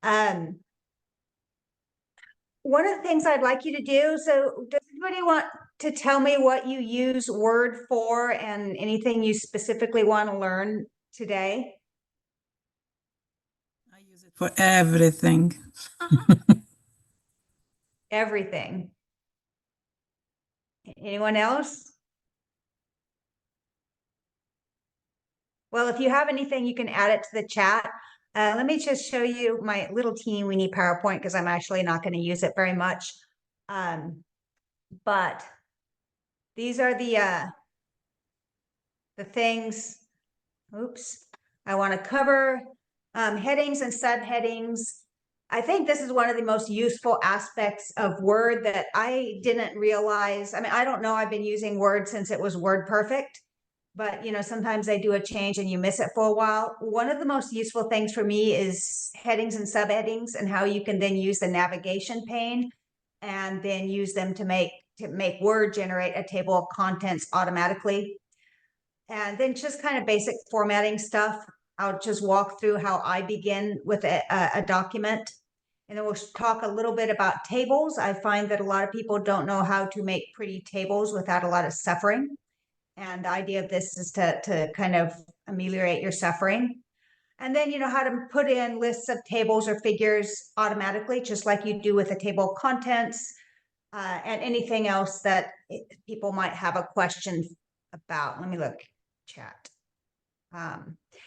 One of the things I'd like you to do, so does anybody want to tell me what you use Word for and anything you specifically want to learn today? I use it for everything. Everything. Anyone else? Well, if you have anything, you can add it to the chat. Let me just show you my little teeny weeny PowerPoint because I'm actually not going to use it very much. But these are the things, oops, I want to cover headings and subheadings. I think this is one of the most useful aspects of Word that I didn't realize. I mean, I don't know, I've been using Word since it was WordPerfect, but you know, sometimes they do a change and you miss it for a while. One of the most useful things for me is headings and subheadings and how you can then use the navigation pane and then use them to make Word generate a table of contents automatically. And then just kind of basic formatting stuff. I'll just walk through how I begin with a document. And then we'll talk a little bit about tables. I find that a lot of people don't know how to make pretty tables without a lot of suffering. And the idea of this is to kind of ameliorate your suffering. And then, you know, how to put in lists of tables or figures automatically, just like you do with a table of contents, and anything else that people might have a question about. Let me look, chat.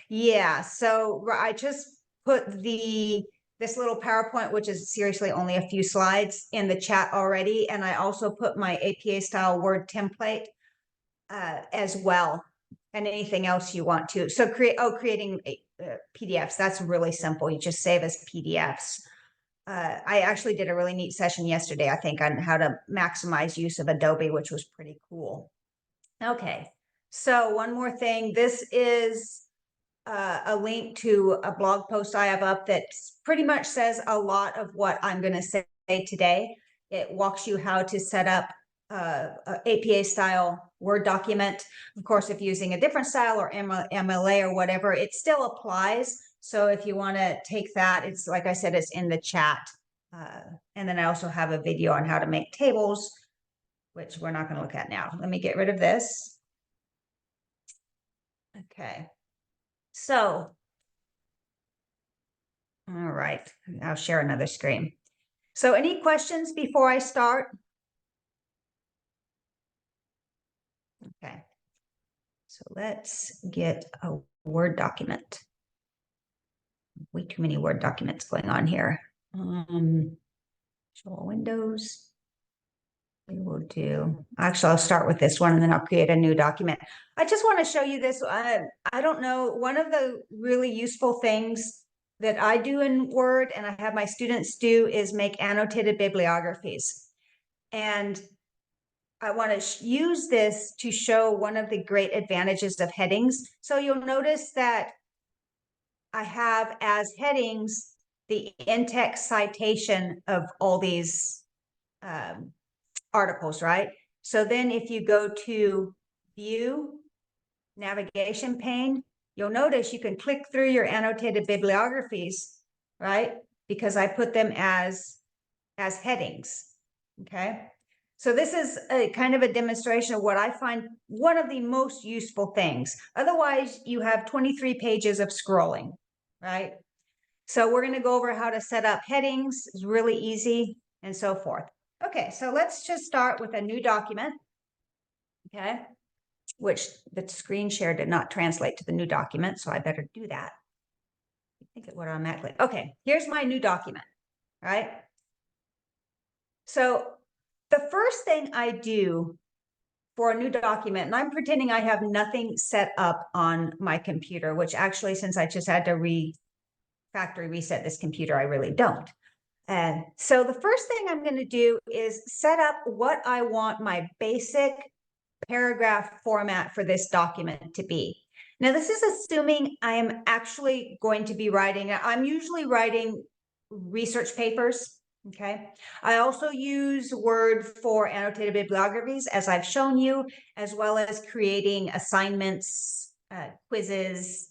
Yeah, so I just put this little PowerPoint, which is seriously only a few slides, in the chat already. And I also put my APA style Word template as well, and anything else you want to. So creating PDFs, that's really simple. You just save as PDFs. I actually did a really neat session yesterday, I think, on how to maximize use of Adobe, which was pretty cool. Okay, so one more thing. This is a link to a blog post I have up that pretty much says a lot of what I'm going to say today. It walks you how to set up a APA style Word document. Of course, if using a different style or MLA or whatever, it still applies. So if you want to take that, it's like I said, it's in the chat. And then I also have a video on how to make tables, which we're not going to look at now. Let me get rid of this. Okay. So, all right, I'll share another screen. So any questions before I start? Okay, so let's get a Word document. Way too many Word documents going on here. Show all windows. We will do, actually, I'll start with this one and then I'll create a new document. I just want to show you this. I don't know, one of the really useful things that I do in Word and I have my students do is make annotated bibliographies. And I want to use this to show one of the great advantages of headings. So you'll notice that I have as headings the in-text citation of all these articles, right? So then if you go to view navigation pane, you'll notice you can click through your annotated bibliographies, right? Because I put them as headings, okay? So this is a kind of a demonstration of what I find one of the most useful things. Otherwise, you have 23 pages of scrolling, right? So we're going to go over how to set up headings. It's really easy and so forth. Okay, so let's just start with a new document, okay, which the screen share did not translate to the new document, so I better do that. I think it would automatically. Okay, here's my new document, right? So the first thing I do for a new document, and I'm pretending I have nothing set up on my computer, which actually, since I just had to factory reset this computer, I really don't. And so the first thing I'm going to do is set up what I want my basic paragraph format for this document to be. Now, this is assuming I am actually going to be writing, I'm usually writing research papers, okay? I also use Word for annotated bibliographies, as I've shown you, as well as creating assignments, quizzes,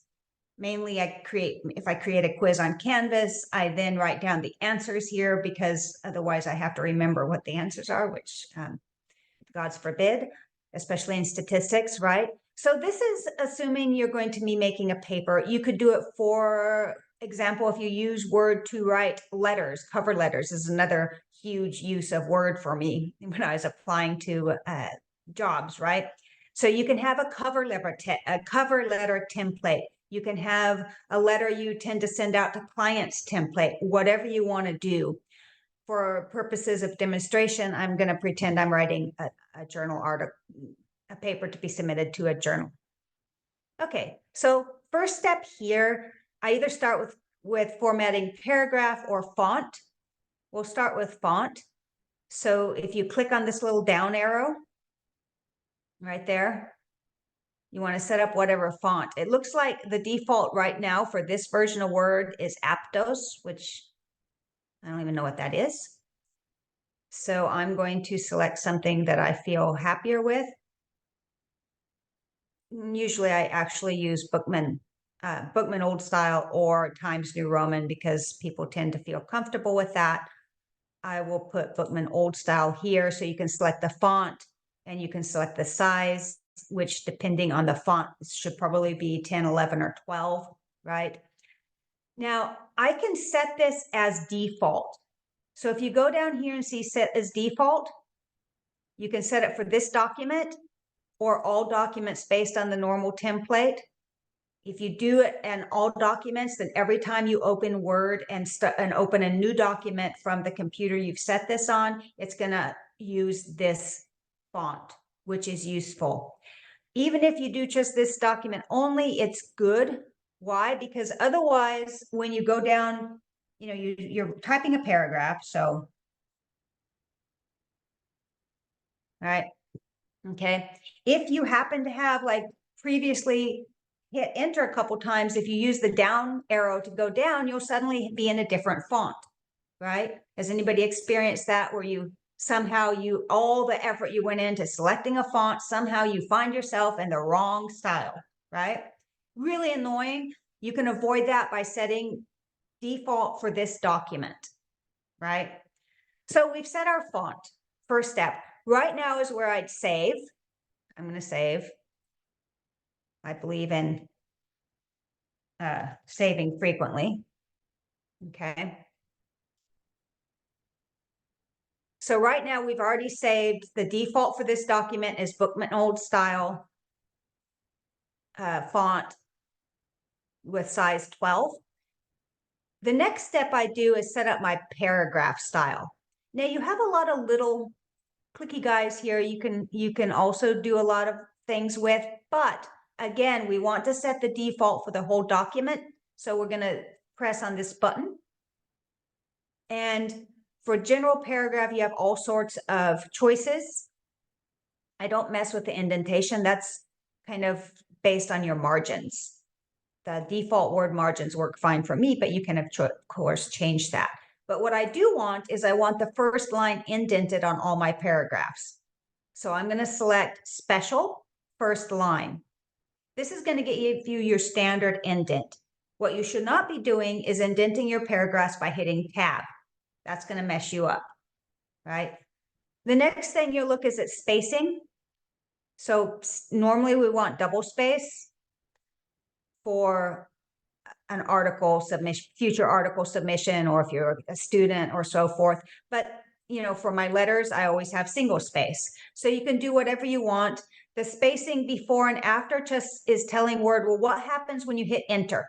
Mainly if I create a quiz on Canvas, I then write down the answers here because otherwise I have to remember what the answers are, which God's forbid, especially in statistics, right? So this is assuming you're going to be making a paper. You could do it, for example, if you use Word to write letters. Cover letters is another huge use of Word for me when I was applying to jobs, right? So you can have a cover letter template. You can have a letter you tend to send out to clients template, whatever you want to do. For purposes of demonstration, I'm going to pretend I'm writing a journal article, a paper to be submitted to a journal. Okay, so first step here, I either start with formatting paragraph or font. We'll start with font. So if you click on this little down arrow right there, you want to set up whatever font. It looks like the default right now for this version of Word is Aptos, which I don't even know what that is. So I'm going to select something that I feel happier with. Usually I actually use Bookman Old Style or Times New Roman because people tend to feel comfortable with that. I will put Bookman Old Style here, so you can select the font and you can select the size, which depending on the font should probably be 10, 11, or 12, right? Now I can set this as default. So if you go down here and see set as default, you can set it for this document or all documents based on the normal template. If you do it in all documents, then every time you open Word and open a new document from the computer you've set this on, it's going to use this font, which is useful. Even if you do just this document only, it's good. Why? Because otherwise, when you go down, you're typing a paragraph. So, all right. Okay. If you happen to have like previously hit enter a couple times, if you use the down arrow to go down, you'll suddenly be in a different font, right? Has anybody experienced that where all the effort you went into selecting a font, somehow you find yourself in the wrong style, right? Really annoying. You can avoid that by setting default for this document, right? So we've set our font. First step. Right now is where I'd save. I'm going to save. I believe in saving frequently. Okay. So right now we've already saved. The default for this document is Bookman Old Style font with size 12. The next step I do is set up my paragraph style. Now you have a lot of little clicky guys here you can also do a lot of things with, but again, we want to set the default for the whole document. So we're going to press on this button. And for general paragraph, you have all sorts of choices. I don't mess with the indentation. That's kind of based on your margins. The default word margins work fine for me, but you can, of course, change that. But what I do want is I want the first line indented on all my paragraphs. So I'm going to select special first line. This is going to give you your standard indent. What you should not be doing is indenting your paragraphs by hitting tab. That's going to mess you up, right? The next thing you'll look is at spacing. So normally we want double space for an article submission, future article submission, or if you're a student or so forth. But, for my letters, I always have single space. So you can do whatever you want. The spacing before and after just is telling Word, well, what happens when you hit enter?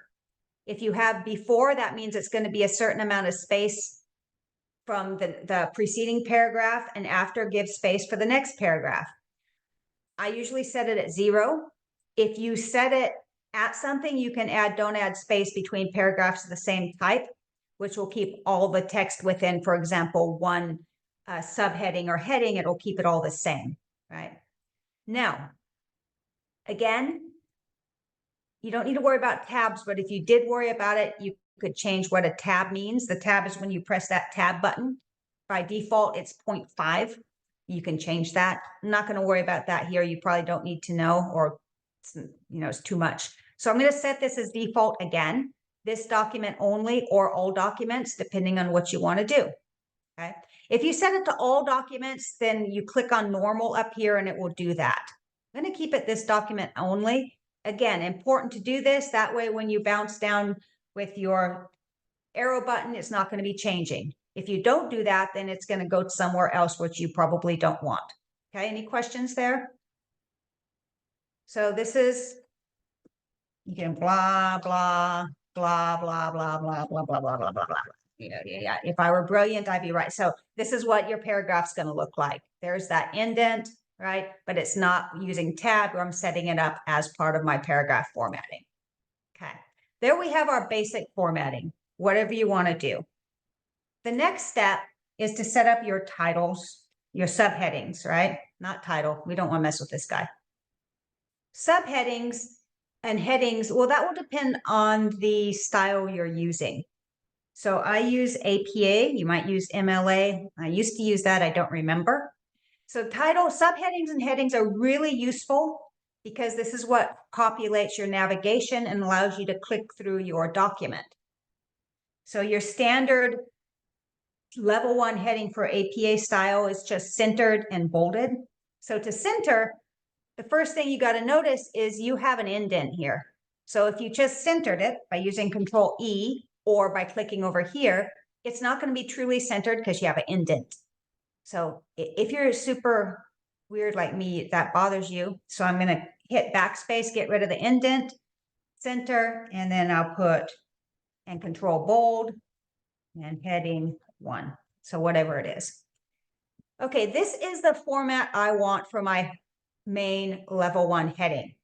If you have before, that means it's going to be a certain amount of space from the preceding paragraph, and after gives space for the next paragraph. I usually set it at 0. If you set it at something, you can don't add space between paragraphs of the same type, which will keep all the text within, for example, one subheading or heading. It'll keep it all the same, right? Now, again, you don't need to worry about tabs, but if you did worry about it, you could change what a tab means. The tab is when you press that tab button. By default, it's 0.5. You can change that. I'm not going to worry about that here. You probably don't need to know, or it's too much. So I'm going to set this as default again, this document only or all documents, depending on what you want to do. Okay. If you set it to all documents, then you click on normal up here and it will do that. I'm going to keep it this document only. Again, important to do this. That way, when you bounce down with your arrow button, it's not going to be changing. If you don't do that, then it's going to go somewhere else, which you probably don't want. Okay, any questions there? So this is, you can blah, blah, blah, blah, blah, blah, blah, blah, blah, blah, blah, blah. Yeah. If I were brilliant, I'd be right. So this is what your paragraph's going to look like. There's that indent, right? But it's not using tab, or I'm setting it up as part of my paragraph formatting. Okay, there we have our basic formatting, whatever you want to do. The next step is to set up your titles, your subheadings, right? Not title. We don't want to mess with this guy. Subheadings and headings, well, that will depend on the style you're using. So I use APA, you might use MLA. I used to use that, I don't remember. So title, subheadings, and headings are really useful because this is what populates your navigation and allows you to click through your document. So your standard level 1 heading for APA style is just centered and bolded. So to center, the first thing you got to notice is you have an indent here. So if you just centered it by using Control E or by clicking over here, it's not going to be truly centered because you have an indent. So if you're super weird like me, that bothers you. So I'm going to hit backspace, get rid of the indent, center, and then I'll put and Control bold and heading 1. So whatever it is. Okay, this is the format I want for my main level 1 heading.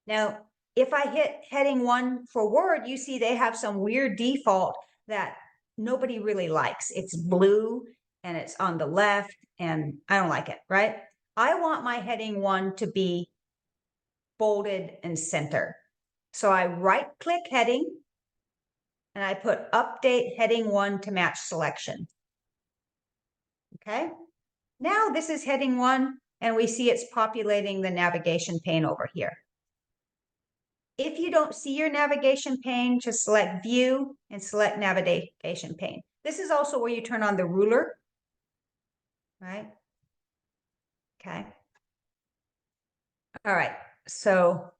Now, if I hit heading 1 for Word, you see they have some weird default that nobody really likes. It's blue and it's on the left, and I don't like it, right? I want my heading 1 to be bolded and center. So I right-click heading and I put update heading 1 to match selection. Okay, now this is heading 1, and we see it's populating the navigation pane over here. If you don't see your navigation pane, just select View and select Navigation Pane. This is also where you turn on the ruler, right? Okay. All right, so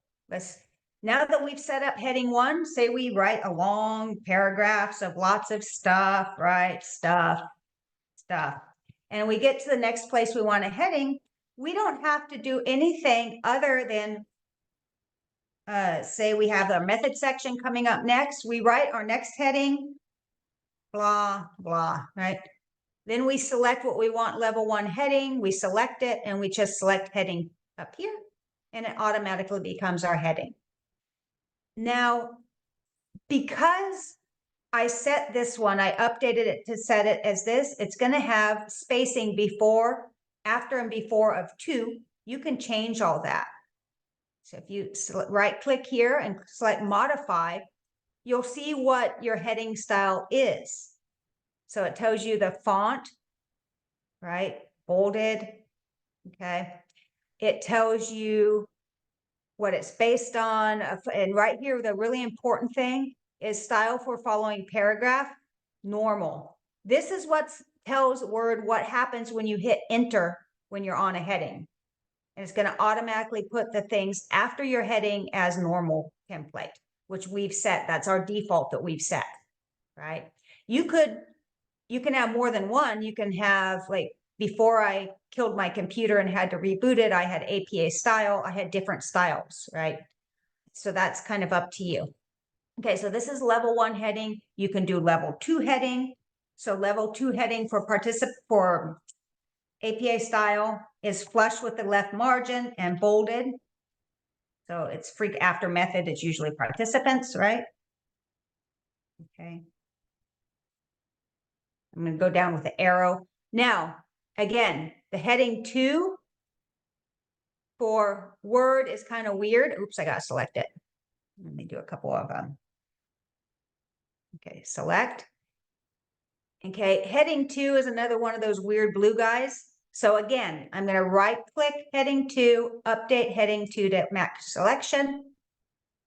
now that we've set up heading 1, say we write a long paragraphs of lots of stuff, right? Stuff. And we get to the next place we want a heading, we don't have to do anything other than say we have the method section coming up next. We write our next heading, blah, blah, right? Then we select what we want level 1 heading. We select it and we just select heading up here and it automatically becomes our heading. Now, because I set this one, I updated it to set it as this, it's going to have spacing before, after, and before of 2. You can change all that. So if you right click here and select modify, you'll see what your heading style is. So it tells you the font, right? Bolded. Okay. It tells you what it's based on. And right here, the really important thing is style for following paragraph, normal. This is what tells Word what happens when you hit enter when you're on a heading. And it's going to automatically put the things after your heading as normal template, which we've set. That's our default that we've set, right? You can have more than one. You can have, like, before I killed my computer and had to reboot it, I had APA style. I had different styles, right? So that's kind of up to you. Okay, so this is level 1 heading. You can do level 2 heading. So level 2 heading for APA style is flush with the left margin and bolded. So it's after method, it's usually participants, right? Okay. I'm going to go down with the arrow. Now, again, the heading 2 for Word is kind of weird. Oops, I got to select it. Let me do a couple of them. Okay, select. Okay, heading 2 is another one of those weird blue guys. So again, I'm going to right click heading 2, update heading 2 to match selection.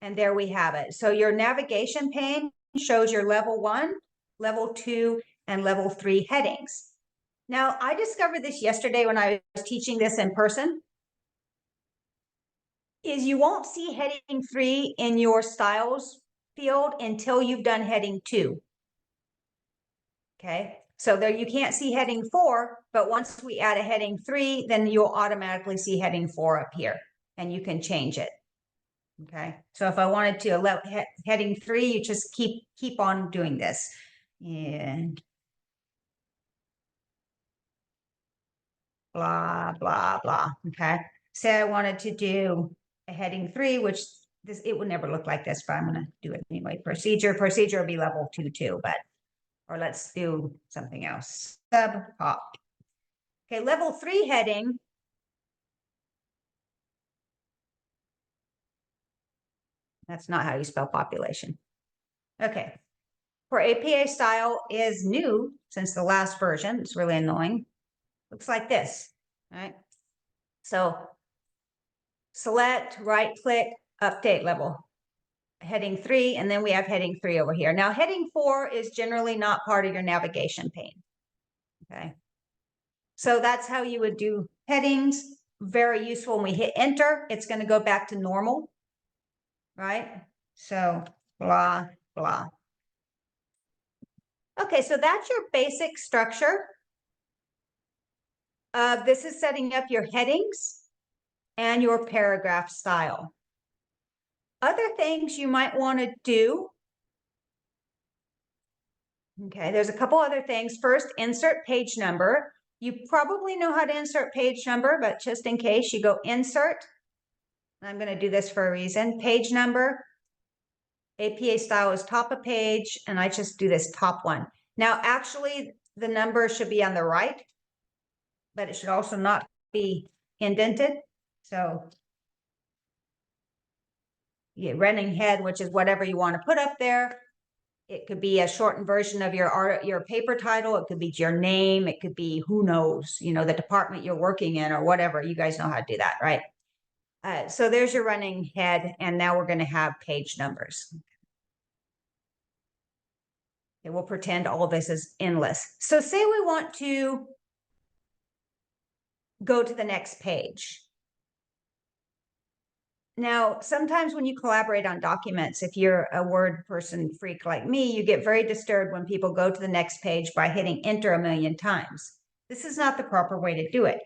And there we have it. So your navigation pane shows your level 1, level 2, and level 3 headings. Now, I discovered this yesterday when I was teaching this in person, is you won't see heading 3 in your styles field until you've done heading 2. Okay, so there you can't see heading 4, but once we add a heading 3, then you'll automatically see heading 4 up here, and you can change it. Okay, so if I wanted to allow heading 3, you just keep on doing this. And blah, blah, blah. Okay, say I wanted to do a heading 3, which it would never look like this, but I'm going to do it anyway. Procedure will be level 2 too, but, or let's do something else. Sub pop. Okay, level 3 heading. That's not how you spell population. Okay. For APA style is new since the last version. It's really annoying. Looks like this, right? So select, right click, update level, heading 3, and then we have heading 3 over here. Now heading 4 is generally not part of your navigation pane. Okay. So that's how you would do headings. Very useful. When we hit enter, it's going to go back to normal, right? So blah, blah. Okay, so that's your basic structure. This is setting up your headings and your paragraph style. Other things you might want to do. Okay, there's a couple other things. First, insert page number. You probably know how to insert page number, but just in case, you go insert. I'm going to do this for a reason. Page number. APA style is top of page, and I just do this top one. Now, actually, the number should be on the right, but it should also not be indented. So, yeah, running head, which is whatever you want to put up there. It could be a shortened version of your paper title. It could be your name. It could be who knows, you know, the department you're working in or whatever. You guys know how to do that, right? So there's your running head, and now we're going to have page numbers. Okay, we'll pretend all of this is endless. So say we want to go to the next page. Now, sometimes when you collaborate on documents, if you're a Word person freak like me, you get very disturbed when people go to the next page by hitting enter a million times. This is not the proper way to do it.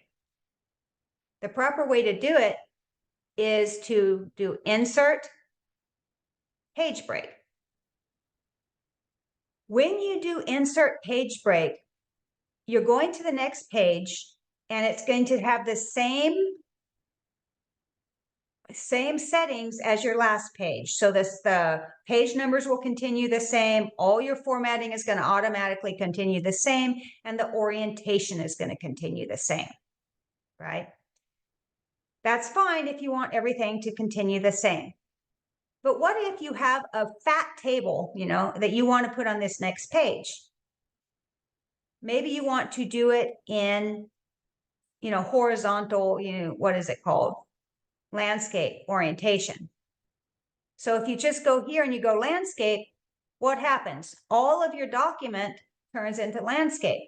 The proper way to do it is to do insert, page break. When you do insert page break, you're going to the next page, and it's going to have the same settings as your last page. So the page numbers will continue the same. All your formatting is going to automatically continue the same, and the orientation is going to continue the same, right? That's fine if you want everything to continue the same. But what if you have a fat table, you know, that you want to put on this next page? Maybe you want to do it in, you know, horizontal, you know, what is it called? Landscape orientation. So if you just go here and you go landscape, what happens? All of your document turns into landscape.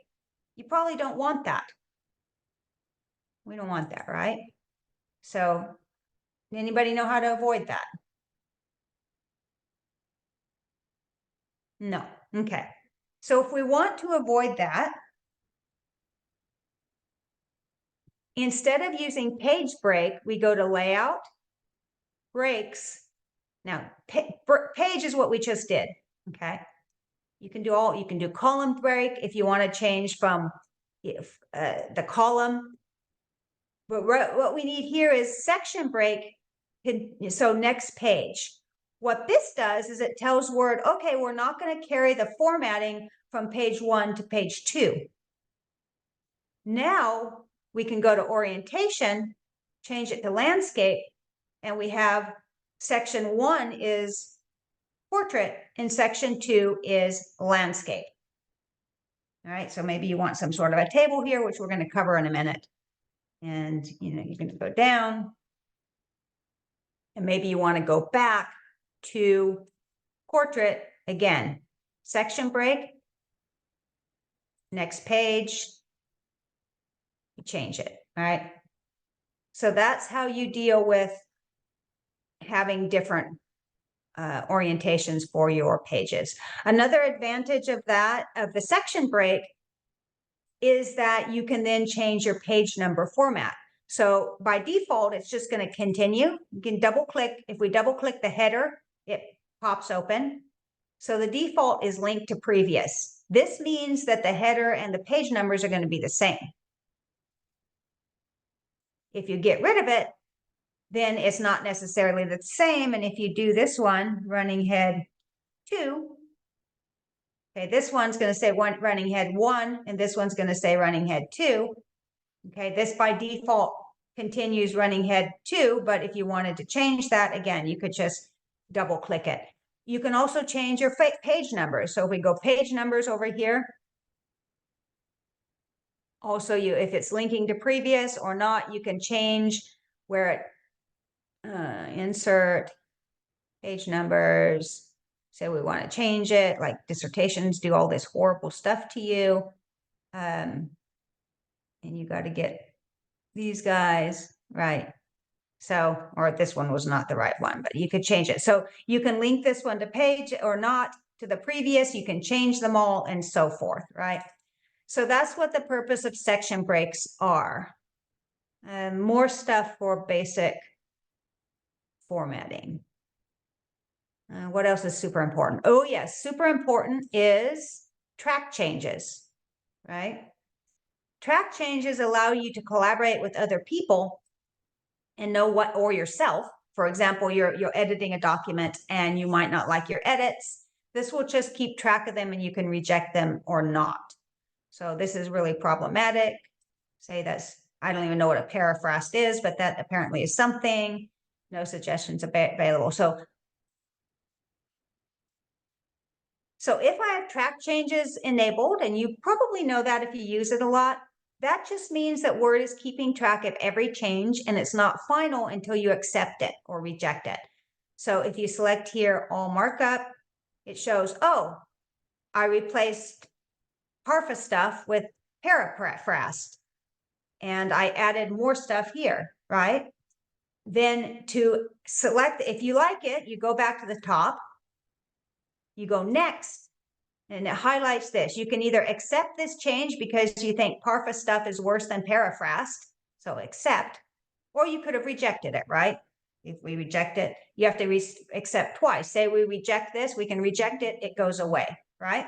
You probably don't want that. We don't want that, right? So anybody know how to avoid that? No. Okay. So if we want to avoid that, instead of using page break, we go to layout, breaks. Now, page is what we just did. Okay. You can do column break if you want to change from the column. But what we need here is section break. So next page. What this does is it tells Word, okay, we're not going to carry the formatting from page 1 to page 2. Now we can go to orientation, change it to landscape, and we have section 1 is portrait and section 2 is landscape. All right, so maybe you want some sort of a table here, which we're going to cover in a minute. And you know, you're going to go down, and maybe you want to go back to portrait again. Section break. Next page. You change it, all right? So that's how you deal with having different orientations for your pages. Another advantage of that, of the section break, is that you can then change your page number format. So by default, it's just going to continue. You can double click. If we double click the header, it pops open. So the default is linked to previous. This means that the header and the page numbers are going to be the same. If you get rid of it, then it's not necessarily the same. And if you do this one, running head 2, okay, this one's going to say running head 1, and this one's going to say running head 2. Okay, this by default continues running head 2, but if you wanted to change that, again, you could just double click it. You can also change your page numbers. So if we go page numbers over here, also if it's linking to previous or not, you can change where it insert page numbers. So we want to change it, like dissertations do all this horrible stuff to you. And you got to get these guys right. So, or this one was not the right one, but you could change it. So you can link this one to page or not to the previous. You can change them all and so forth, right? So that's what the purpose of section breaks are. More stuff for basic formatting. What else is super important? Oh, yes, super important is track changes, right? Track changes allow you to collaborate with other people and know what, or yourself. For example, you're editing a document and you might not like your edits. This will just keep track of them and you can reject them or not. So this is really problematic. Say that's, I don't even know what a paraphrased is, but that apparently is something. No suggestions available. So if I have track changes enabled, and you probably know that if you use it a lot, that just means that Word is keeping track of every change and it's not final until you accept it or reject it. So if you select here, all markup, it shows, oh, I replaced parapha stuff with paraphrased and I added more stuff here, right? Then to select, if you like it, you go back to the top, you go next, and it highlights this. You can either accept this change because you think parapha stuff is worse than paraphrased, so accept, or you could have rejected it, right? If we reject it, you have to accept twice. Say we reject this, we can reject it, it goes away, right?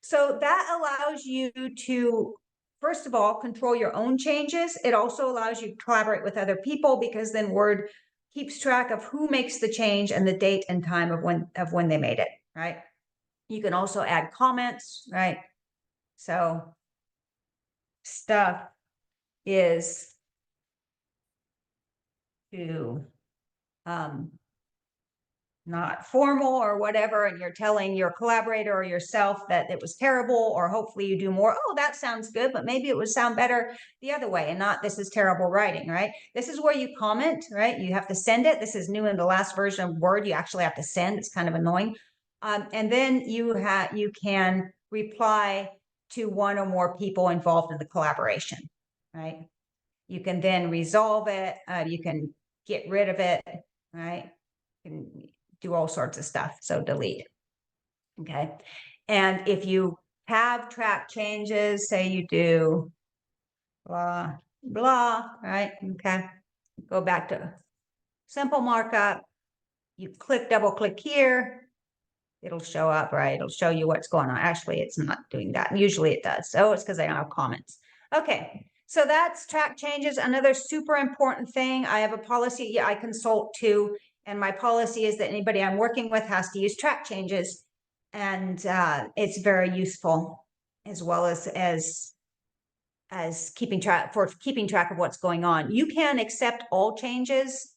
So that allows you to, first of all, control your own changes. It also allows you to collaborate with other people because then Word keeps track of who makes the change and the date and time of when they made it, right? You can also add comments, right? So stuff is to not formal or whatever, and you're telling your collaborator or yourself that it was terrible, or hopefully you do more. Oh, that sounds good, but maybe it would sound better the other way, and not this is terrible writing, right? This is where you comment, right? You have to send it. This is new in the last version of Word. You actually have to send. It's kind of annoying. And then you can reply to one or more people involved in the collaboration, right? You can then resolve it. You can get rid of it, right? You can do all sorts of stuff. So delete. Okay. And if you have track changes, say you do blah, blah, right? Okay. Go back to simple markup. You double click here. It'll show up, right? It'll show you what's going on. Actually, it's not doing that. Usually it does. So it's because I don't have comments. Okay. So that's track changes. Another super important thing. I have a policy I consult to, and my policy is that anybody I'm working with has to use track changes. And it's very useful, as well as keeping track of what's going on. You can accept all changes,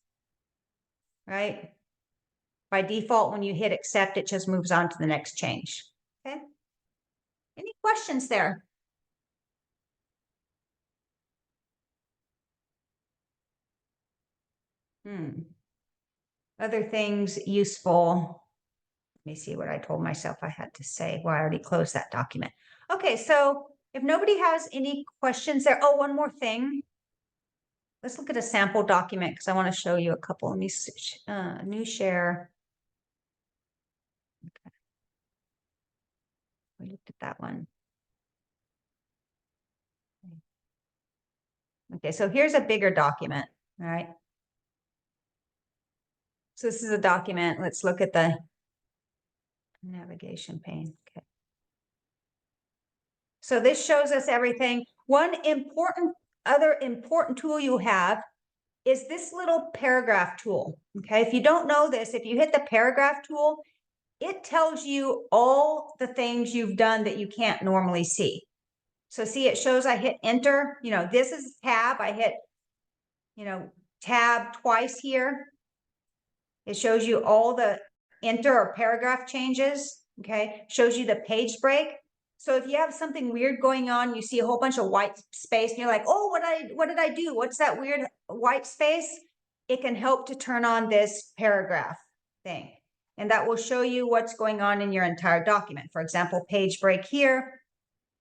right? By default, when you hit accept, it just moves on to the next change. Okay. Any questions there? Other things useful. Let me see what I told myself I had to say. Well, I already closed that document. Okay, so if nobody has any questions there, oh, one more thing. Let's look at a sample document because I want to show you a couple. Let me switch, new share. Okay. We looked at that one. Okay, so here's a bigger document, all right? So this is a document. Let's look at the navigation pane. Okay. So this shows us everything. One other important tool you have is this little paragraph tool. Okay, if you don't know this, if you hit the paragraph tool, it tells you all the things you've done that you can't normally see. So see, it shows I hit enter. You know, this is tab. I hit, you know, tab twice here. It shows you all the enter or paragraph changes. Okay, shows you the page break. So if you have something weird going on, you see a whole bunch of white space, and you're like, oh, what did I do? What's that weird white space? It can help to turn on this paragraph thing. And that will show you what's going on in your entire document. For example, page break here.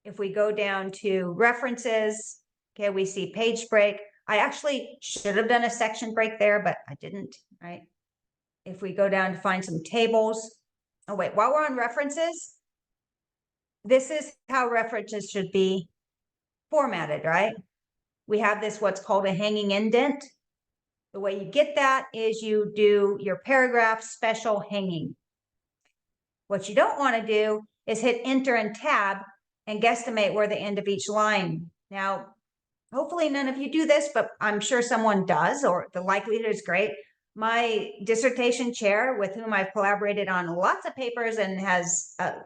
If we go down to references, okay, we see page break. I actually should have done a section break there, but I didn't, right? If we go down to find some tables, oh wait, while we're on references, this is how references should be formatted, right? We have this, what's called a hanging indent. The way you get that is you do your paragraph special hanging. What you don't want to do is hit enter and tab and guesstimate where the end of each line. Now, hopefully none of you do this, but I'm sure someone does, or the likelihood is great. My dissertation chair, with whom I've collaborated on lots of papers and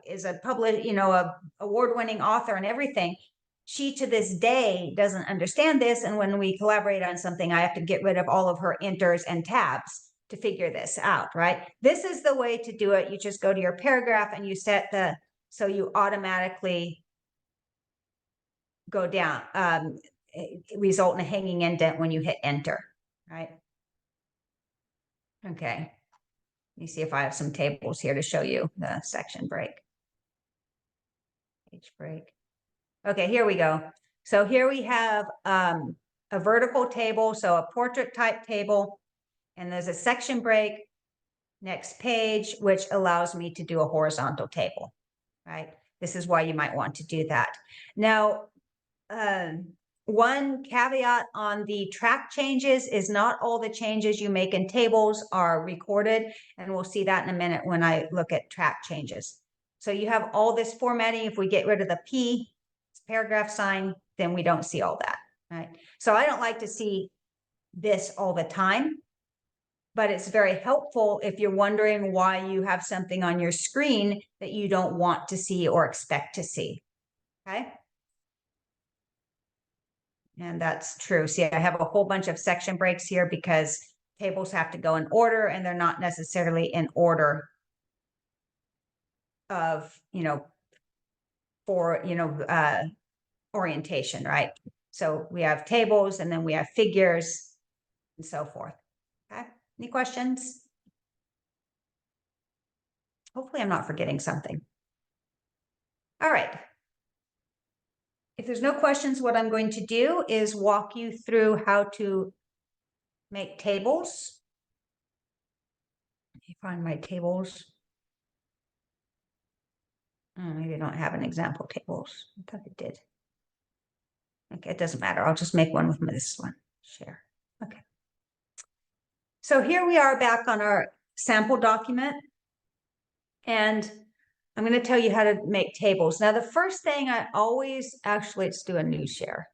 is a published, you know, a award-winning author and everything, she to this day doesn't understand this. And when we collaborate on something, I have to get rid of all of her enters and tabs to figure this out, right? This is the way to do it. You just go to your paragraph and you set so you automatically go down, result in a hanging indent when you hit enter, right? Okay. Let me see if I have some tables here to show you the section break. Page break. Okay, here we go. So here we have a vertical table, so a portrait type table, and there's a section break, next page, which allows me to do a horizontal table, right? This is why you might want to do that. Now, one caveat on the track changes is not all the changes you make in tables are recorded, and we'll see that in a minute when I look at track changes. So you have all this formatting. If we get rid of the P paragraph sign, then we don't see all that, right? So I don't like to see this all the time, but it's very helpful if you're wondering why you have something on your screen that you don't want to see or expect to see, okay? And that's true. See, I have a whole bunch of section breaks here because tables have to go in order and they're not necessarily in order of, you know, for, you know, orientation, right? So we have tables and then we have figures and so forth. Okay, any questions? Hopefully I'm not forgetting something. All right. If there's no questions, what I'm going to do is walk you through how to make tables. Let me find my tables. Maybe I don't have an example tables. I thought it did. Okay, it doesn't matter. I'll just make one with this one. Share. Okay. So here we are back on our sample document. And I'm going to tell you how to make tables. Now, the first thing let's do a new share.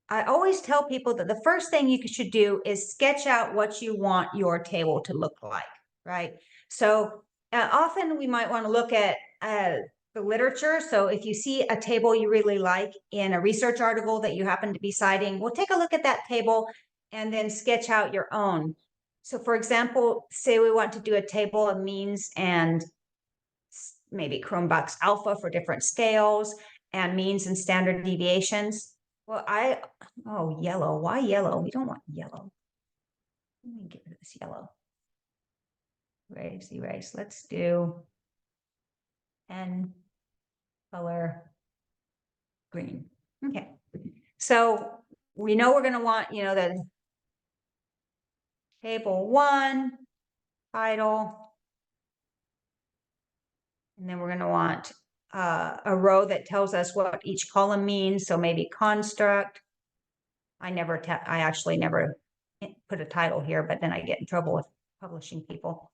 I always tell people that the first thing you should do is sketch out what you want your table to look like, right? So often we might want to look at the literature. So if you see a table you really like in a research article that you happen to be citing, well, take a look at that table and then sketch out your own. So for example, say we want to do a table of means and maybe Cronbach's alpha for different scales and means and standard deviations. Well, yellow. Why yellow? We don't want yellow. Let me get rid of this yellow. Erase. Let's do N color green. Okay. So we know we're going to want, the table 1 title. And then we're going to want a row that tells us what each column means. So maybe construct. I actually never put a title here, but then I get in trouble with publishing people.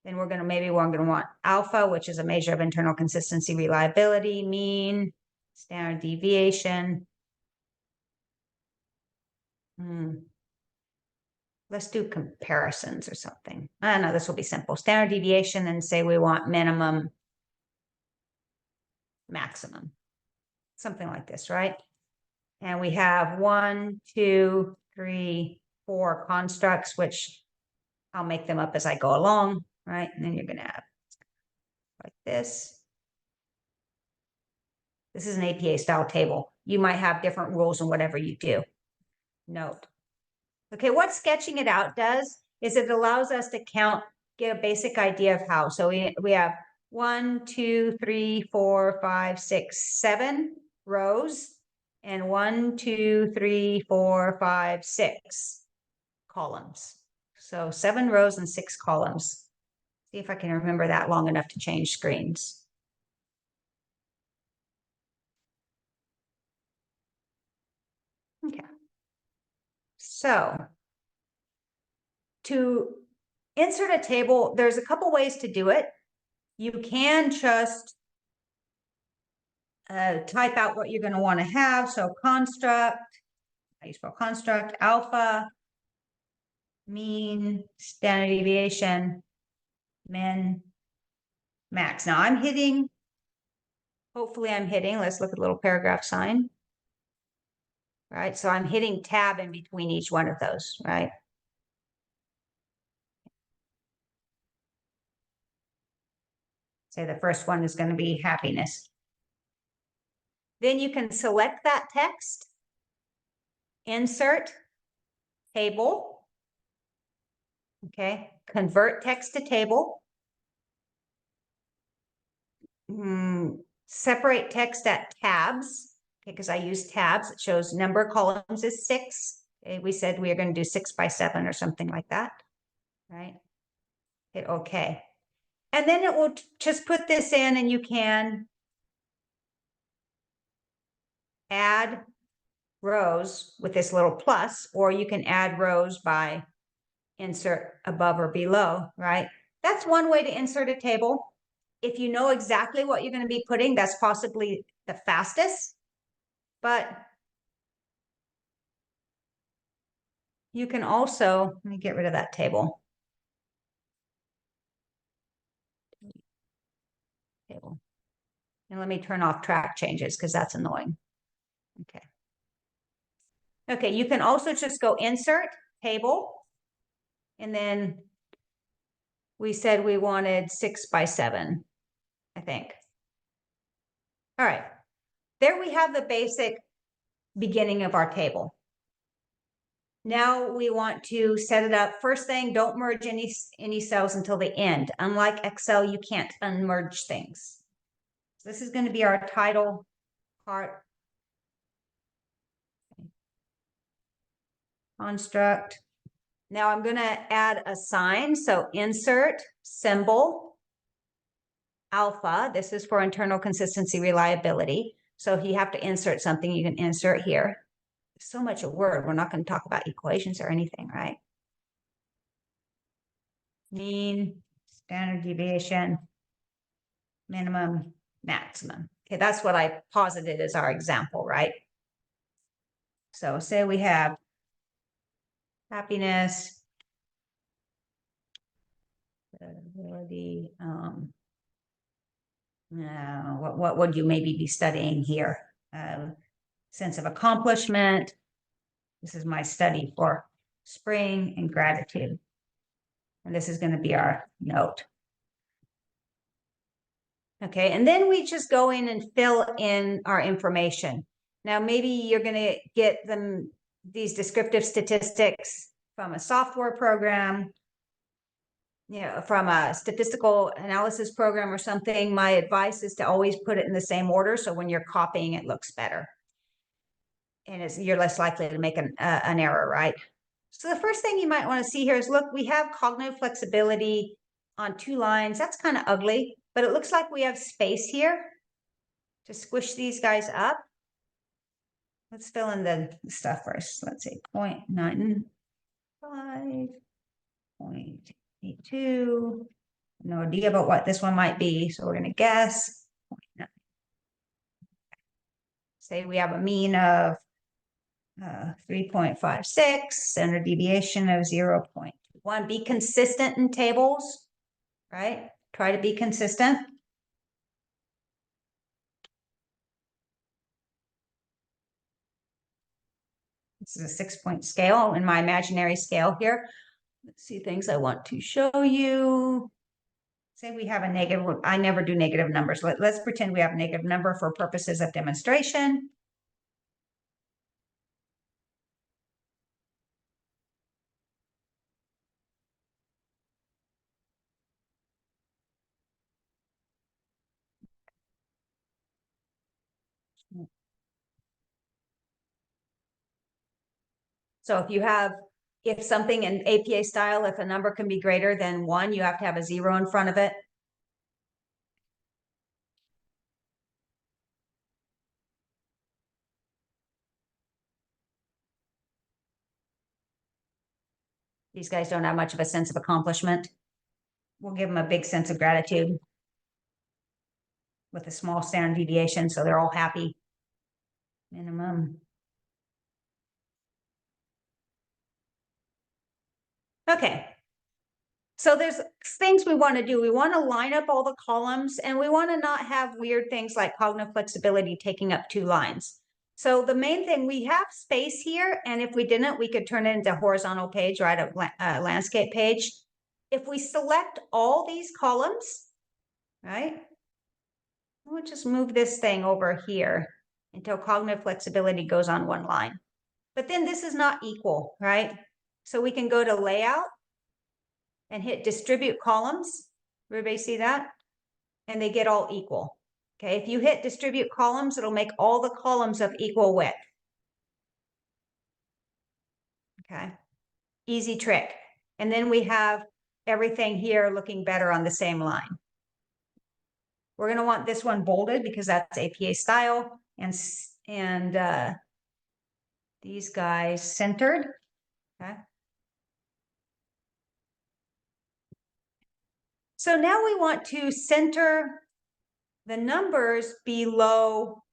Then we're going to want alpha, which is a measure of internal consistency, reliability, mean, standard deviation. Let's do comparisons or something. I don't know, this will be simple. Standard deviation, and say we want minimum, maximum, something like this, right? And we have 1, 2, 3, 4 constructs, which I'll make them up as I go along, right? And then you're going to have like this. This is an APA style table. You might have different rules in whatever you do. Note. Okay, what sketching it out does is it allows us to get a basic idea of how. So we have 1, 2, 3, 4, 5, 6, 7 rows, and 1, 2, 3, 4, 5, 6 columns. So 7 rows and 6 columns. See if I can remember that long enough to change screens. Okay. So to insert a table, there's a couple ways to do it. You can just type out what you're going to want to have. So construct, how you spell construct, alpha, mean, standard deviation, min, max. Now hopefully I'm hitting, let's look at the little paragraph sign. Right, so I'm hitting tab in between each one of those, right? Say the first one is going to be happiness. Then you can select that text, insert, table, okay, convert text to table, separate text at tabs, okay, because I use tabs. It shows number of columns is 6. Okay, we said we are going to do 6 by 7 or something like that, right? Hit OK. And then it will just put this in, and you can add rows with this little plus, or you can add rows by insert above or below, right? That's one way to insert a table. If you know exactly what you're going to be putting, that's possibly the fastest, but you can also, let me get rid of that table. And let me turn off track changes because that's annoying. Okay. Okay, you can also just go insert table, and then we said we wanted 6 by 7, I think. All right, there we have the basic beginning of our table. Now we want to set it up. First thing, don't merge any cells until the end. Unlike Excel, you can't unmerge things. So this is going to be our title part. Construct. Now I'm going to add a sign. So insert symbol alpha. This is for internal consistency reliability. So if you have to insert something, you can insert here. So much a word. We're not going to talk about equations or anything, right? Mean, standard deviation, minimum, maximum. Okay, that's what I posited as our example, right? So say we have happiness, ability, what would you maybe be studying here? Sense of accomplishment. This is my study for spring, and gratitude. And this is going to be our note. Okay, and then we just go in and fill in our information. Now, maybe you're going to get these descriptive statistics from a software program, from a statistical analysis program or something, my advice is to always put it in the same order. So when you're copying, it looks better. And you're less likely to make an error, right? So the first thing you might want to see here is, look, we have cognitive flexibility on 2 lines. That's kind of ugly, but it looks like we have space here to squish these guys up. Let's fill in the stuff first. Let's see, 0.95, 0.82. No idea about what this one might be, so we're going to guess 0.9. Say we have a mean of 3.56, standard deviation of 0.1. Be consistent in tables, right? Try to be consistent. This is a 6-point scale in my imaginary scale here. Let's see things I want to show you. Say we have a negative. I never do negative numbers. Let's pretend we have a negative number for purposes of demonstration. So if something in APA style, if a number can be greater than 1, you have to have a 0 in front of it. These guys don't have much of a sense of accomplishment. We'll give them a big sense of gratitude with a small standard deviation, so they're all happy. Minimum. Okay. So there's things we want to do. We want to line up all the columns, and we want to not have weird things like cognitive flexibility taking up 2 lines. So the main thing, we have space here, and if we didn't, we could turn it into a horizontal page, right? A landscape page. If we select all these columns, right? We'll just move this thing over here until cognitive flexibility goes on 1 line. But then this is not equal, right? So we can go to layout and hit distribute columns. Everybody see that? And they get all equal. Okay, if you hit distribute columns, it'll make all the columns of equal width. Okay, easy trick. And then we have everything here looking better on the same line. We're going to want this one bolded because that's APA style, and these guys centered. Okay. So now we want to center the numbers below,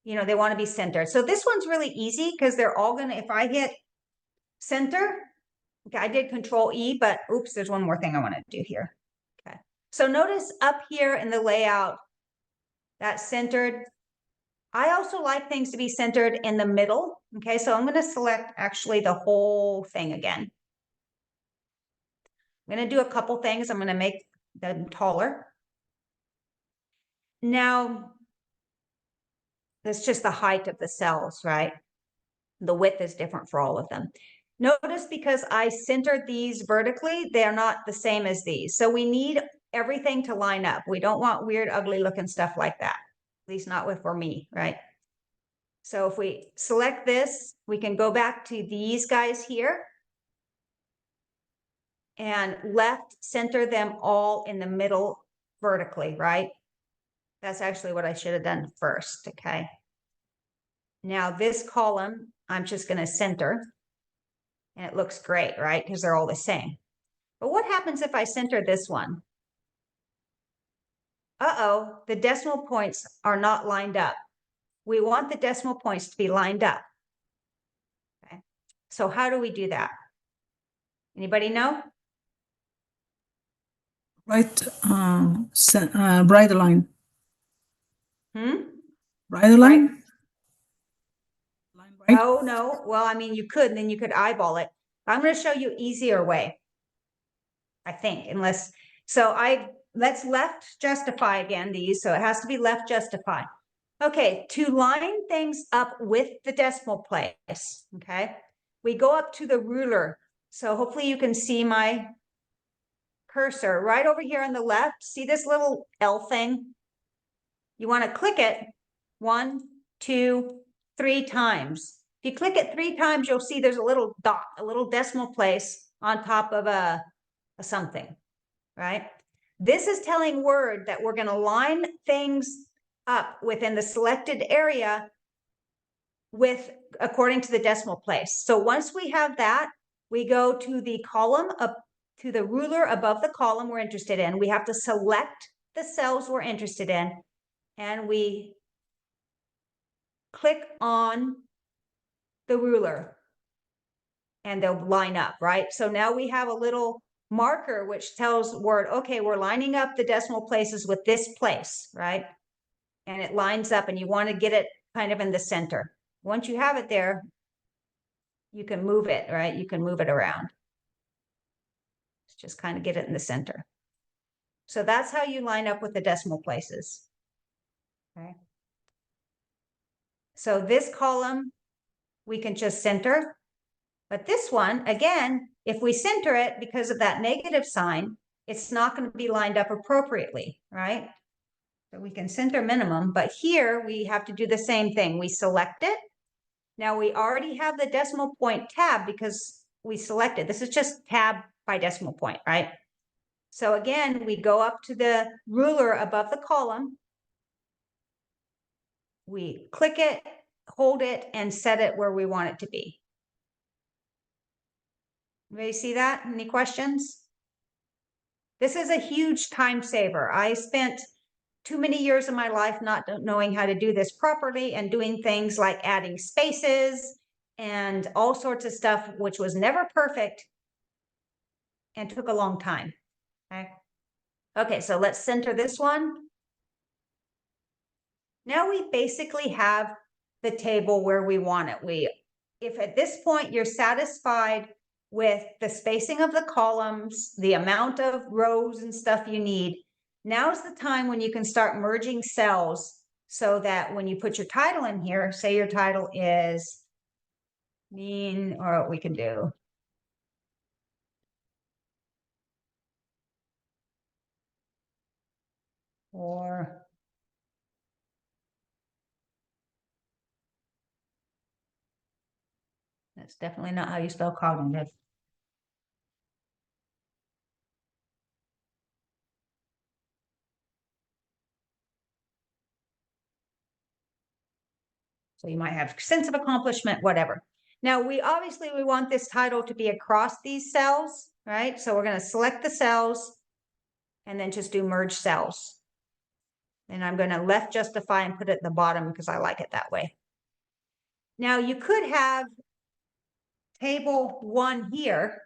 they want to be centered. So this one's really easy because they're all going to, if I hit center, okay, I did Control E, but oops, there's one more thing I want to do here. Okay. So notice up here in the layout, that's centered. I also like things to be centered in the middle. Okay, so I'm going to select actually the whole thing again. I'm going to do a couple things. I'm going to make them taller. Now, that's just the height of the cells, right? The width is different for all of them. Notice because I centered these vertically, they're not the same as these. So we need everything to line up. We don't want weird, ugly looking stuff like that. At least not for me, right? So if we select this, we can go back to these guys here and left center them all in the middle vertically, right? That's actually what I should have done first, okay? Now this column, I'm just going to center, and it looks great, right? Because they're all the same. But what happens if I center this one? Uh-oh, the decimal points are not lined up. We want the decimal points to be lined up. Okay. So how do we do that? Anybody know? Right, right line. Right line? Right. Oh, no. Well, I mean, you could, and then you could eyeball it. I'm going to show you easier way, I think, unless, let's left justify again these. So it has to be left justify. Okay, to line things up with the decimal place, okay, we go up to the ruler So hopefully you can see my cursor right over here on the left. See this little L thing? You want to click it 1, 2, 3 times. If you click it 3 times, you'll see there's a little dot, a little decimal place on top of a something, right? This is telling Word that we're going to line things up within the selected area with according to the decimal place. So once we have that, we go to the column up to the ruler above the column we're interested in. We have to select the cells we're interested in, and we click on the ruler and they'll line up, right? So now we have a little marker which tells Word, okay, we're lining up the decimal places with this place, right? And it lines up, and you want to get it kind of in the center. Once you have it there, you can move it, right? You can move it around. Just kind of get it in the center. So that's how you line up with the decimal places. Okay. So this column, we can just center. But this one, again, if we center it because of that negative sign, it's not going to be lined up appropriately, right? So we can center minimum, but here we have to do the same thing. We select it. Now we already have the decimal point tab because we selected. This is just tab by decimal point, right? So again, we go up to the ruler above the column. We click it, hold it, and set it where we want it to be. Anybody see that? Any questions? This is a huge time saver. I spent too many years of my life not knowing how to do this properly and doing things like adding spaces and all sorts of stuff, which was never perfect and took a long time. Okay, so let's center this one. Now we basically have the table where we want it. If at this point you're satisfied with the spacing of the columns, the amount of rows and stuff you need, now's the time when you can start merging cells so that when you put your title in here, say your title is mean, or what we can do. Or that's definitely not how you spell cognitive. So you might have sense of accomplishment, whatever. Now we want this title to be across these cells, right? So we're going to select the cells and then just do merge cells. And I'm going to left justify and put it at the bottom because I like it that way. Now you could have table 1 here,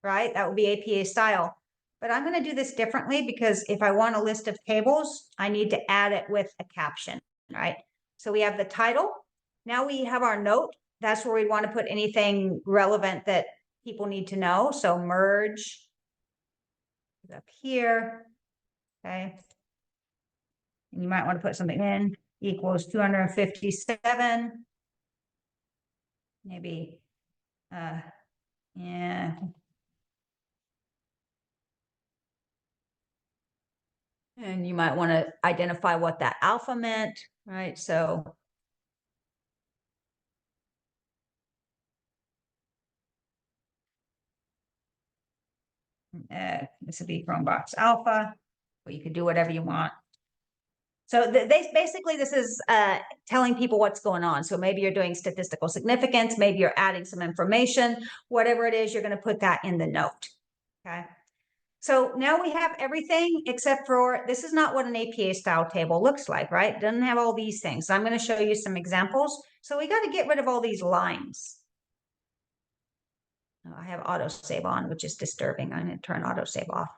right? That would be APA style. But I'm going to do this differently because if I want a list of tables, I need to add it with a caption, right? So we have the title. Now we have our note. That's where we want to put anything relevant that people need to know. So merge up here. Okay. And you might want to put something in equals 257. Maybe, yeah. And you might want to identify what that alpha meant, right? So this would be Chromebox alpha, but you can do whatever you want. So basically this is telling people what's going on. So maybe you're doing statistical significance, maybe you're adding some information, whatever it is, you're going to put that in the note. Okay. So now we have everything except for, this is not what an APA style table looks like, right? It doesn't have all these things. So I'm going to show you some examples. So we got to get rid of all these lines. I have autosave on, which is disturbing. I'm going to turn autosave off.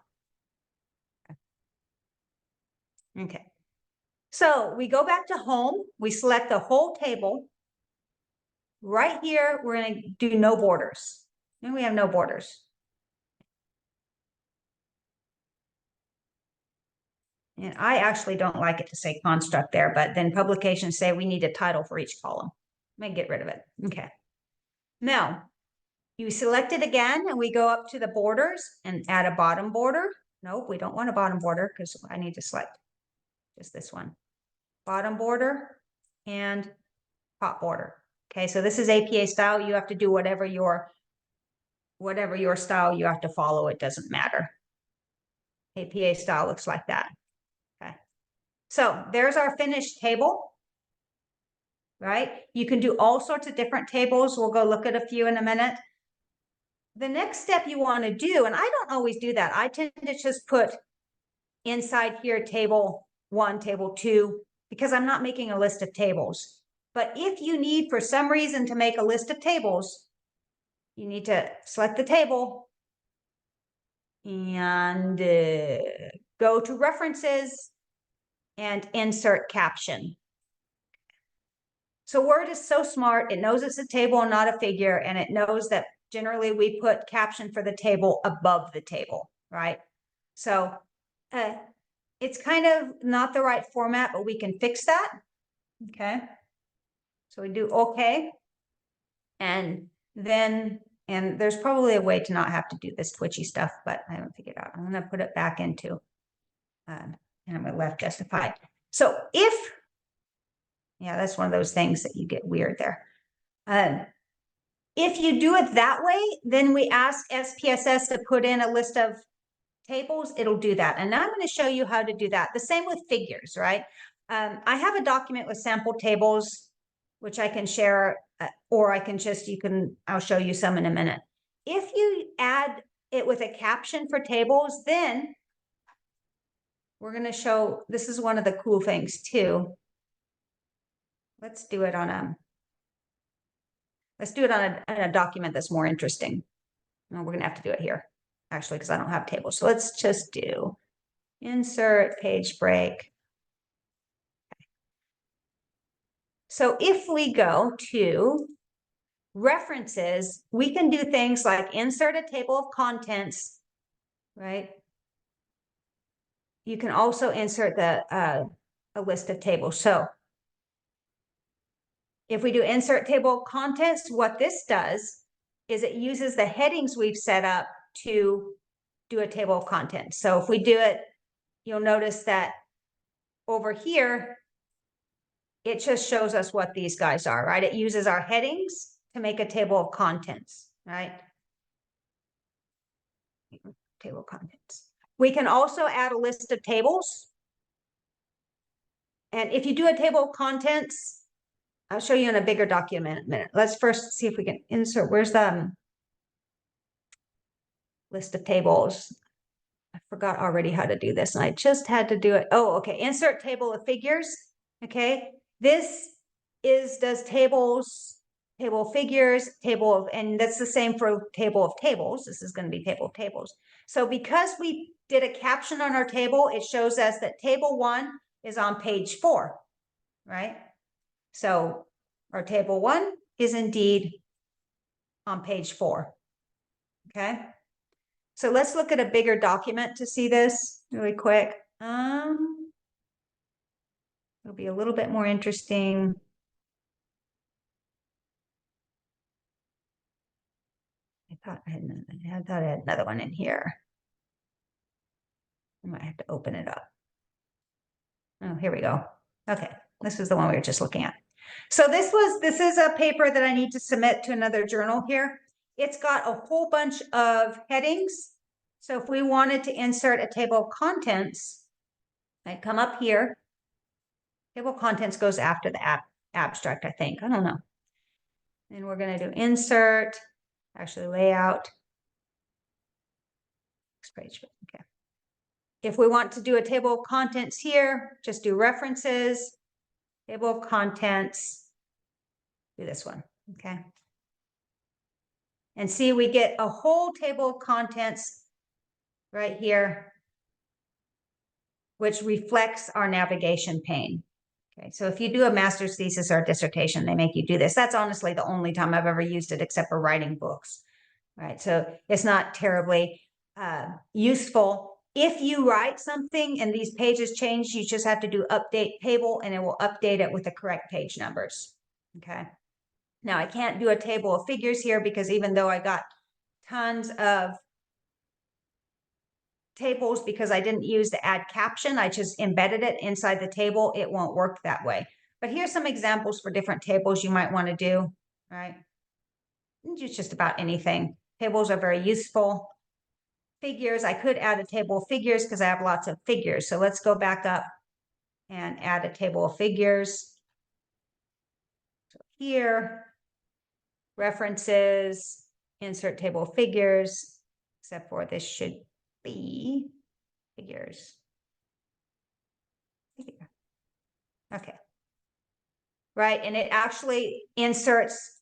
Okay. So we go back to home. We select the whole table. Right here, we're going to do no borders. And we have no borders. And I actually don't like it to say construct there, but then publications say we need a title for each column. Let me get rid of it. Okay. Now, You select it again and we go up to the borders and add a bottom border. Nope, we don't want a bottom border because I need to select just this one. Bottom border and top border. Okay, so this is APA style. You have to do whatever your style you have to follow. It doesn't matter. APA style looks like that. Okay, so there's our finished table, right? You can do all sorts of different tables. We'll go look at a few in a minute. The next step you want to do, and I don't always do that. I tend to just put inside here table 1, table 2, because I'm not making a list of tables. But if you need, for some reason, to make a list of tables, you need to select the table and go to references and insert caption. So Word is so smart. It knows it's a table and not a figure, and it knows that generally we put caption for the table above the table, right? So it's kind of not the right format, but we can fix that. Okay. So we do okay. And then, and there's probably a way to not have to do this twitchy stuff, but I haven't figured out. I'm going to put it back into, and I'm going to left justify. So if, yeah, that's one of those things that you get weird there. If you do it that way, then we ask SPSS to put in a list of tables, it'll do that. And now I'm going to show you how to do that. The same with figures, right? I have a document with sample tables, which I can share, or I can just, I'll show you some in a minute. If you add it with a caption for tables, then we're going to show, this is one of the cool things too. Let's do it on a document that's more interesting. No, we're going to have to do it here, actually, because I don't have tables. So let's just do insert page break. So if we go to references, we can do things like insert a table of contents, right? You can also insert a list of tables. So if we do insert table of contents, what this does is it uses the headings we've set up to do a table of contents. So if we do it, you'll notice that over here, it just shows us what these guys are, right? It uses our headings to make a table of contents, right? Table of contents. We can also add a list of tables. And if you do a table of contents, I'll show you in a bigger document in a minute. Let's first see if we can insert, where's the list of tables? I forgot already how to do this, and I just had to do it. Oh, okay, insert table of figures, okay? This does tables, table of figures, table of, and that's the same for table of tables. This is going to be table of tables. So because we did a caption on our table, it shows us that table 1 is on page 4, right? So our table 1 is indeed on page 4, okay? So let's look at a bigger document to see this really quick. It'll be a little bit more interesting. I thought I had another one in here. I might have to open it up. Oh, here we go. Okay, this is the one we were just looking at. So this is a paper that I need to submit to another journal here. It's got a whole bunch of headings. So if we wanted to insert a table of contents, I'd come up here. Table of contents goes after the abstract, I think. I don't know. And we're going to do insert, actually layout. Next page. Okay. If we want to do a table of contents here, just do references, table of contents, do this one. Okay. And see, we get a whole table of contents right here, which reflects our navigation pane. Okay, so if you do a master's thesis or a dissertation, they make you do this. That's honestly the only time I've ever used it, except for writing books, right? So it's not terribly useful. If you write something and these pages change, you just have to do update table and it will update it with the correct page numbers, okay? Now I can't do a table of figures here because even though I got tons of tables because I didn't use the add caption, I just embedded it inside the table, it won't work that way. But here's some examples for different tables you might want to do, right? It's just about anything. Tables are very useful. Figures, I could add a table of figures because I have lots of figures. So let's go back up and add a table of figures. So here, references, insert table of figures, except for this should be figures. Okay. Right, and it actually inserts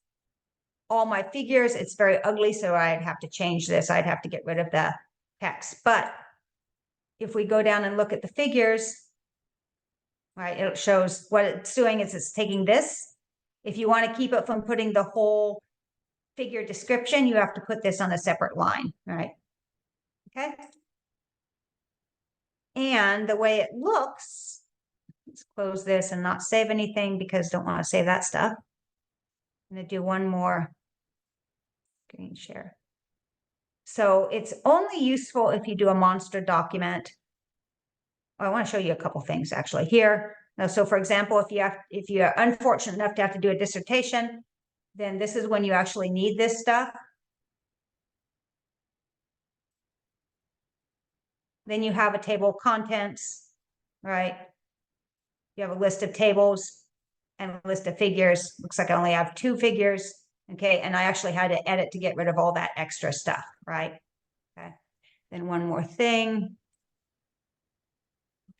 all my figures. It's very ugly, so I'd have to change this. I'd have to get rid of the text. But if we go down and look at the figures, right, it shows what it's doing is it's taking this. If you want to keep it from putting the whole figure description, you have to put this on a separate line, right? Okay. And the way it looks, let's close this and not save anything because don't want to save that stuff. I'm going to do one more screen share. So it's only useful if you do a monster document. I want to show you a couple things actually here. Now, so for example, if you're unfortunate enough to have to do a dissertation, then this is when you actually need this stuff. Then you have a table of contents, right? You have a list of tables and a list of figures. Looks like I only have 2 figures. Okay, and I actually had to edit to get rid of all that extra stuff, right? Okay, then one more thing.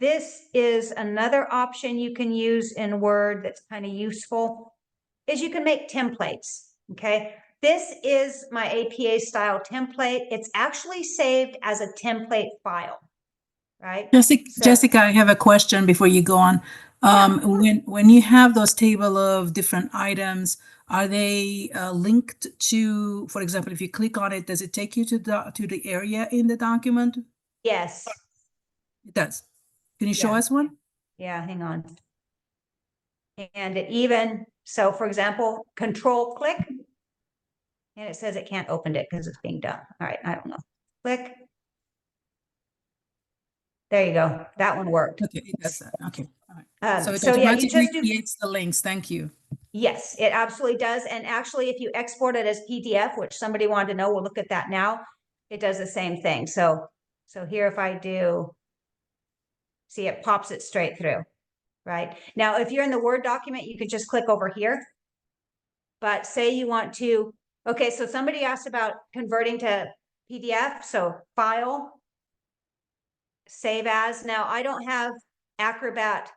This is another option you can use in Word that's kind of useful, is you can make templates, okay? This is my APA style template. It's actually saved as a template file, right? Jessica, I have a question before you go on. When you have those table of different items, are they linked to, for example, if you click on it, does it take you to the area in the document? Yes. It does. Can you show us one? Yeah, hang on. And it even, so for example, control click, and it says it can't open it because it's being done. All right, I don't know. Click. There you go. That one worked. Okay, it does that. Okay. All right. So it So yeah, you automatically just do, creates the links. Thank you. yes, it absolutely does. And actually, if you export it as PDF, which somebody wanted to know, we'll look at that now. It does the same thing. So here, if I do, see, it pops it straight through, right? Now, if you're in the Word document, you could just click over here. But say you want to, okay, so somebody asked about converting to PDF. So file, save as. Now, I don't have Acrobat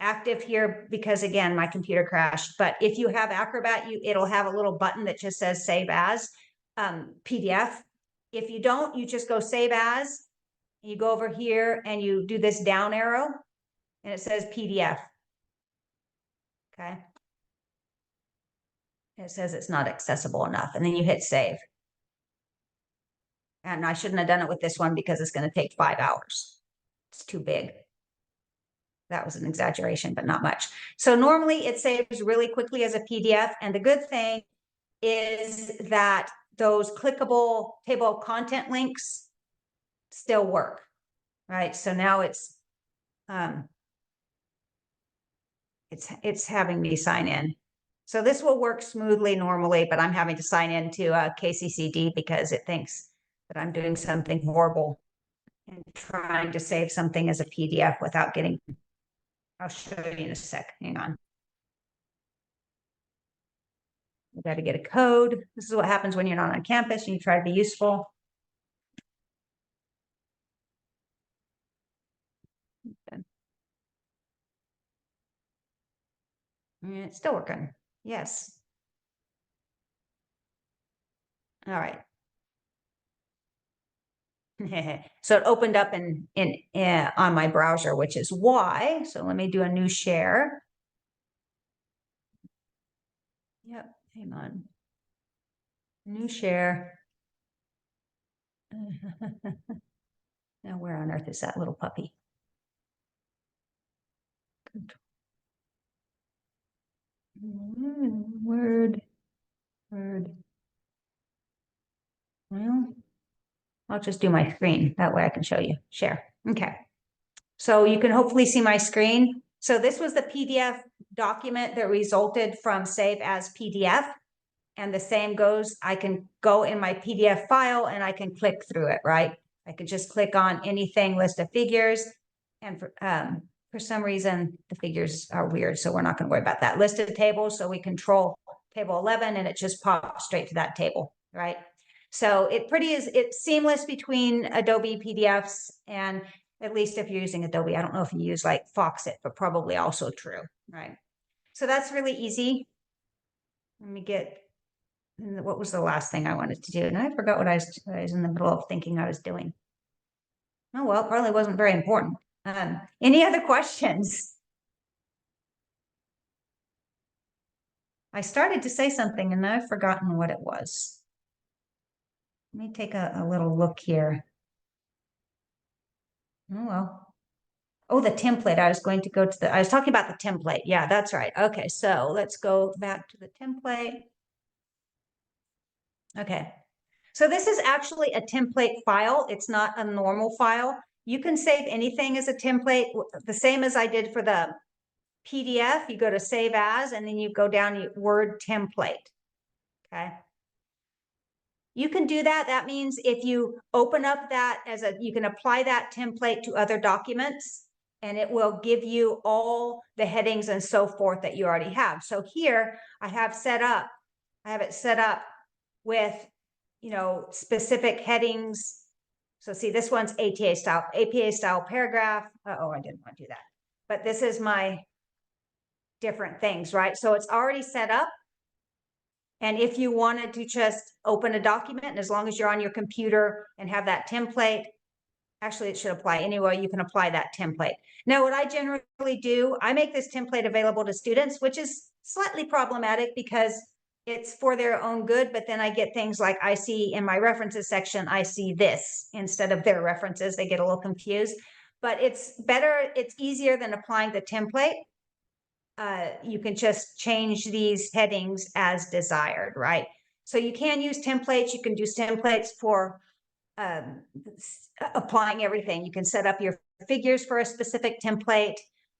active here because again, my computer crashed. But if you have Acrobat, it'll have a little button that just says save as PDF. If you don't, you just go save as. You go over here and you do this down arrow and it says PDF. Okay. It says it's not accessible enough. And then you hit save. And I shouldn't have done it with this one because it's going to take 5 hours. It's too big. That was an exaggeration, but not much. So normally it saves really quickly as a PDF. And the good thing is that those clickable table of content links still work, right? So now it's having me sign in. So this will work smoothly normally, but I'm having to sign into KCCD because it thinks that I'm doing something horrible and trying to save something as a PDF without getting, I'll show you in a sec, hang on. We got to get a code. This is what happens when you're not on campus and you try to be useful. And it's still working. Yes. All right. So it opened up in on my browser, which is why. So let me do a new share. Yep, hang on. New share. Now where on earth is that little puppy? Word. Well, I'll just do my screen. That way I can show you. Share. Okay. So you can hopefully see my screen. So this was the PDF document that resulted from save as PDF. And the same goes, I can go in my PDF file and I can click through it, right? I can just click on anything, list of figures. And for some reason, the figures are weird, so we're not going to worry about that. List of tables, so we control table 11 and it just pops straight to that table, right? So it's seamless between Adobe PDFs, and at least if you're using Adobe, I don't know if you use like Foxit, but probably also true, right? So that's really easy. Let me get, what was the last thing I wanted to do? And I forgot what I was in the middle of thinking I was doing. Oh, well, it probably wasn't very important. Any other questions? I started to say something and I've forgotten what it was. Let me take a little look here. Oh, well. Oh, the template. I was going to go to I was talking about the template. Yeah, that's right. Okay, so let's go back to the template. Okay, so this is actually a template file. It's not a normal file. You can save anything as a template, the same as I did for the PDF. You go to save as, and then you go down to Word template. Okay. You can do that. That means if you open up that you can apply that template to other documents, and it will give you all the headings and so forth that you already have. So here I have it set up with, specific headings. So see, this one's APA style paragraph. Oh, I didn't want to do that. But this is my different things, right? So it's already set up. And if you wanted to just open a document, and as long as you're on your computer and have that template, actually it should apply anyway, you can apply that template. Now, what I generally do, I make this template available to students, which is slightly problematic because it's for their own good, but then I get things like I see in my references section, I see this instead of their references. They get a little confused, but it's easier than applying the template. You can just change these headings as desired, right? So you can use templates. You can use templates for applying everything. You can set up your figures for a specific template.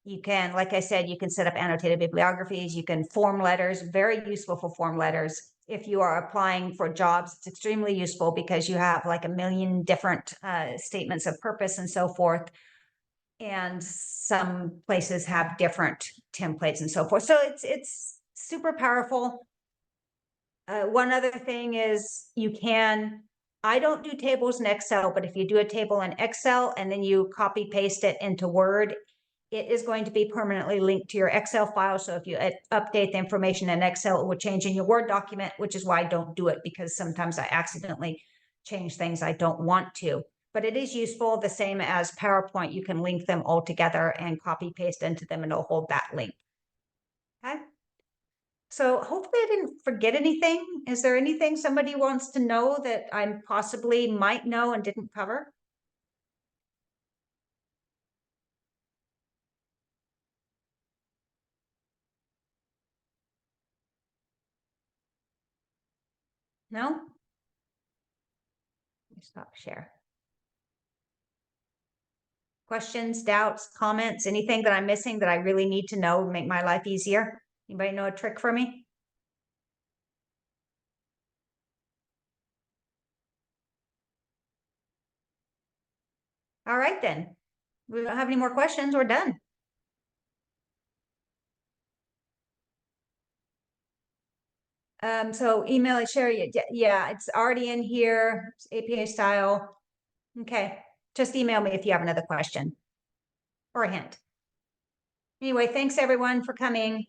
You can, like I said, you can set up annotated bibliographies. You can form letters, very useful for form letters. If you are applying for jobs, it's extremely useful because you have like a million different statements of purpose and so forth. And some places have different templates and so forth. So it's super powerful. One other thing is I don't do tables in Excel, but if you do a table in Excel and then you copy paste it into Word, it is going to be permanently linked to your Excel file. So if you update the information in Excel, it will change in your Word document, which is why I don't do it, because sometimes I accidentally change things I don't want to. But it is useful, the same as PowerPoint. You can link them all together and copy paste into them, and it'll hold that link. Okay. So hopefully I didn't forget anything. Is there anything somebody wants to know that I possibly might know and didn't cover? No? Let me stop share. Questions, doubts, comments, anything that I'm missing that I really need to know to make my life easier? Anybody know a trick for me? All right, then. We don't have any more questions. We're done. So email it, share it. Yeah, it's already in here. It's APA style. Okay. Just email me if you have another question or a hint. Anyway, thanks everyone for coming.